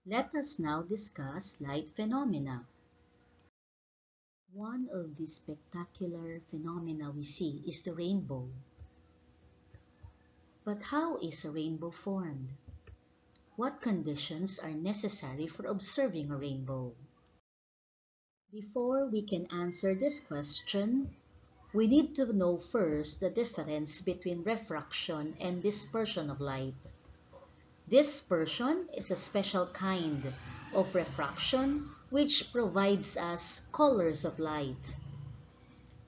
Let us now discuss light phenomena. One of the spectacular phenomena we see is the rainbow. But how is a rainbow formed? What conditions are necessary for observing a rainbow? Before we can answer this question, we need to know first the difference between refraction and dispersion of light. Dispersion is a special kind of refraction which provides us colors of light.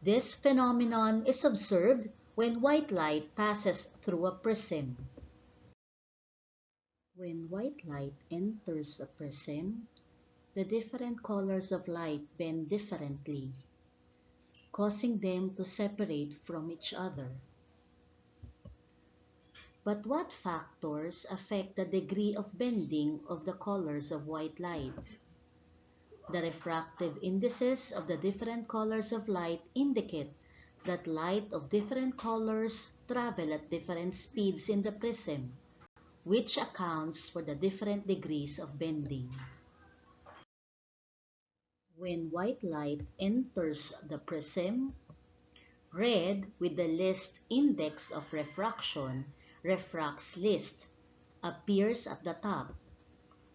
This phenomenon is observed when white light passes through a prism. When white light enters a prism, the different colors of light bend differently, causing them to separate from each other. But what factors affect the degree of bending of the colors of white light? The refractive indices of the different colors of light indicate that light of different colors travel at different speeds in the prism, which accounts for the different degrees of bending. When white light enters the prism, red with the least index of refraction refracts least, appears at the top,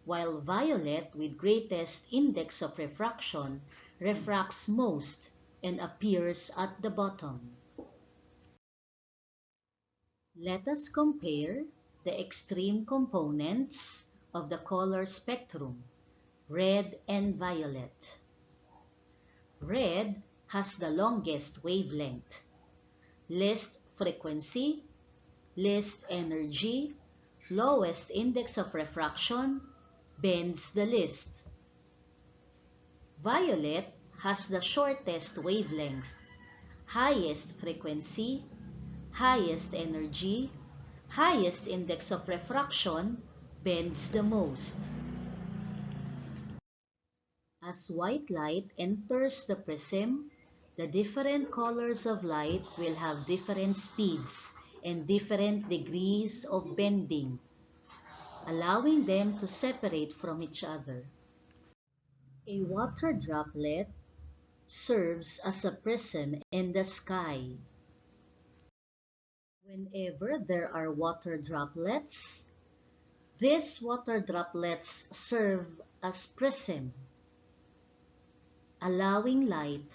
while violet with greatest index of refraction refracts most and appears at the bottom. Let us compare the extreme components of the color spectrum, red and violet. Red has the longest wavelength, least frequency, least energy, lowest index of refraction, bends the least. Violet has the shortest wavelength, highest frequency, highest energy, highest index of refraction, bends the most. As white light enters the prism, the different colors of light will have different speeds and different degrees of bending, allowing them to separate from each other. A water droplet serves as a prism in the sky. Whenever there are water droplets, these water droplets serve as prism, allowing light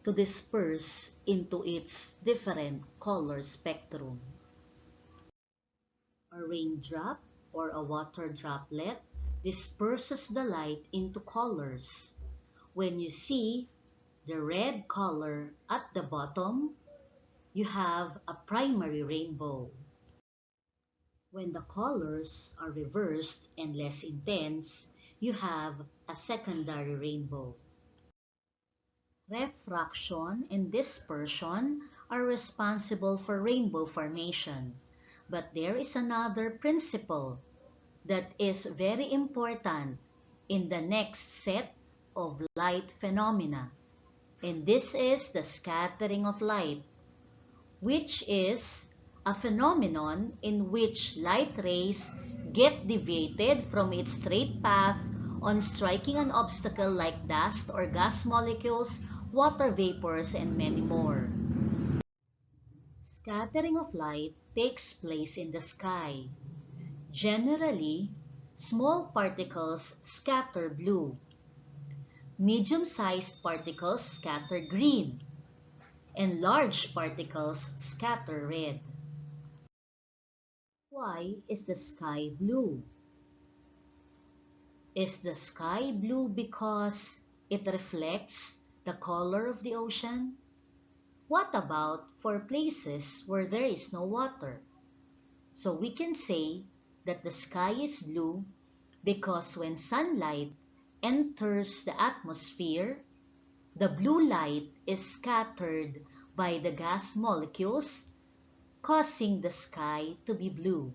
to disperse into its different color spectrum. A raindrop or a water droplet disperses the light into colors. When you see the red color at the bottom, you have a primary rainbow. When the colors are reversed and less intense, you have a secondary rainbow. Refraction and dispersion are responsible for rainbow formation, but there is another principle that is very important in the next set of light phenomena, and this is the scattering of light, which is a phenomenon in which light rays get deviated from its straight path on striking an obstacle like dust or gas molecules, water vapors, and many more. Scattering of light takes place in the sky. Generally, small particles scatter blue, medium-sized particles scatter green, and large particles scatter red. Why is the sky blue? Is the sky blue because it reflects the color of the ocean? What about for places where there is no water? So we can say that the sky is blue because when sunlight enters the atmosphere, the blue light is scattered by the gas molecules, causing the sky to be blue.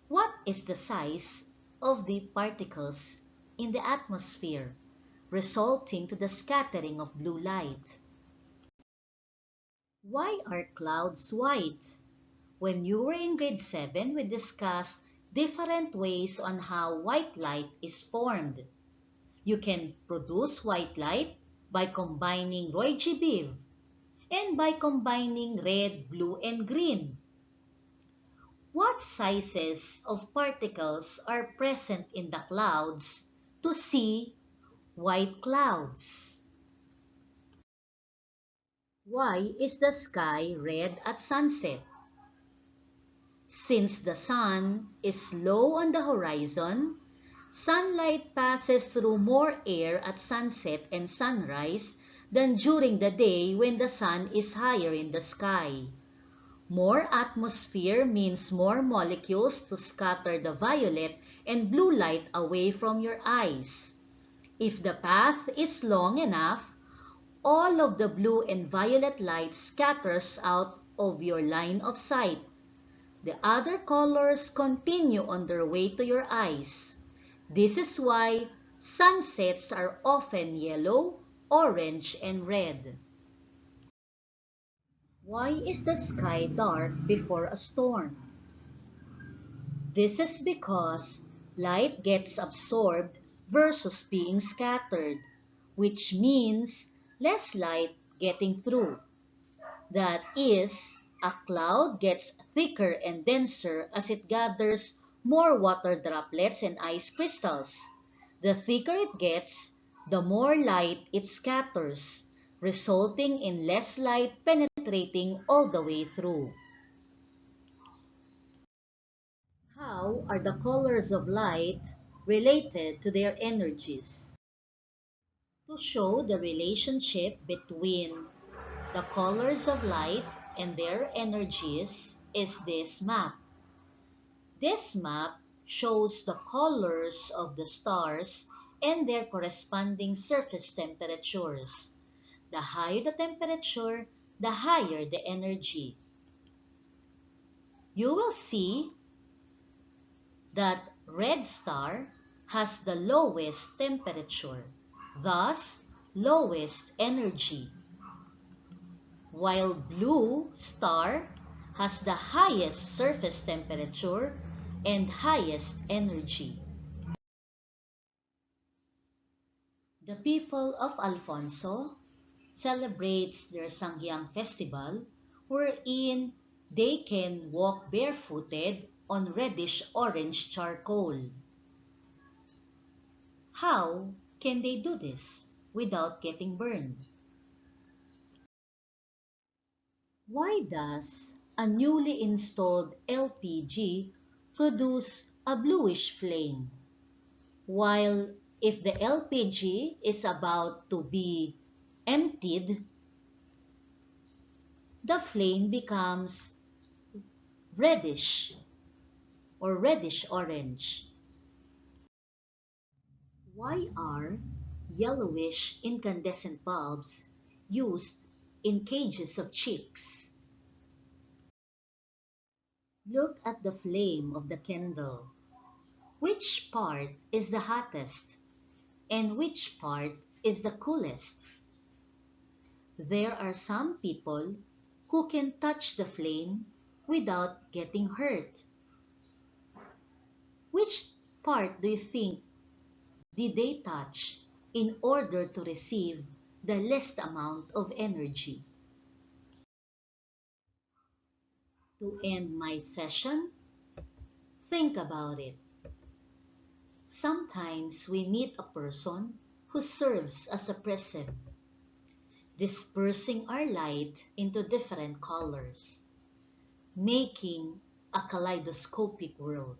What is the size of the particles in the atmosphere, resulting to the scattering of blue light? Why are clouds white? When you were in grade 7, we discussed different ways on how white light is formed. You can produce white light by combining Roy G. Biv and by combining red, blue, and green. What sizes of particles are present in the clouds to see white clouds? Why is the sky red at sunset? Since the sun is low on the horizon, sunlight passes through more air at sunset and sunrise than during the day when the sun is higher in the sky. More atmosphere means more molecules to scatter the violet and blue light away from your eyes. If the path is long enough, all of the blue and violet light scatters out of your line of sight. The other colors continue on their way to your eyes. This is why sunsets are often yellow, orange, and red. Why is the sky dark before a storm? This is because light gets absorbed versus being scattered, which means less light getting through. That is, a cloud gets thicker and denser as it gathers more water droplets and ice crystals. The thicker it gets, the more light it scatters, resulting in less light penetrating all the way through. How are the colors of light related to their energies? To show the relationship between the colors of light and their energies is this map. This map shows the colors of the stars and their corresponding surface temperatures. The higher the temperature, the higher the energy. You will see that red star has the lowest temperature, thus lowest energy, while blue star has the highest surface temperature and highest energy. The people of Alfonso celebrates their Sangyang festival wherein they can walk barefooted on reddish-orange charcoal. How can they do this without getting burned? Why does a newly installed LPG produce a bluish flame? While if the LPG is about to be emptied, the flame becomes reddish or reddish-orange. Why are yellowish incandescent bulbs used in cages of chicks? Look at the flame of the candle. Which part is the hottest and which part is the coolest? There are some people who can touch the flame without getting hurt. Which part do you think did they touch in order to receive the least amount of energy? To end my session, think about it. Sometimes we meet a person who serves as a prism, dispersing our light into different colors, making a kaleidoscopic world.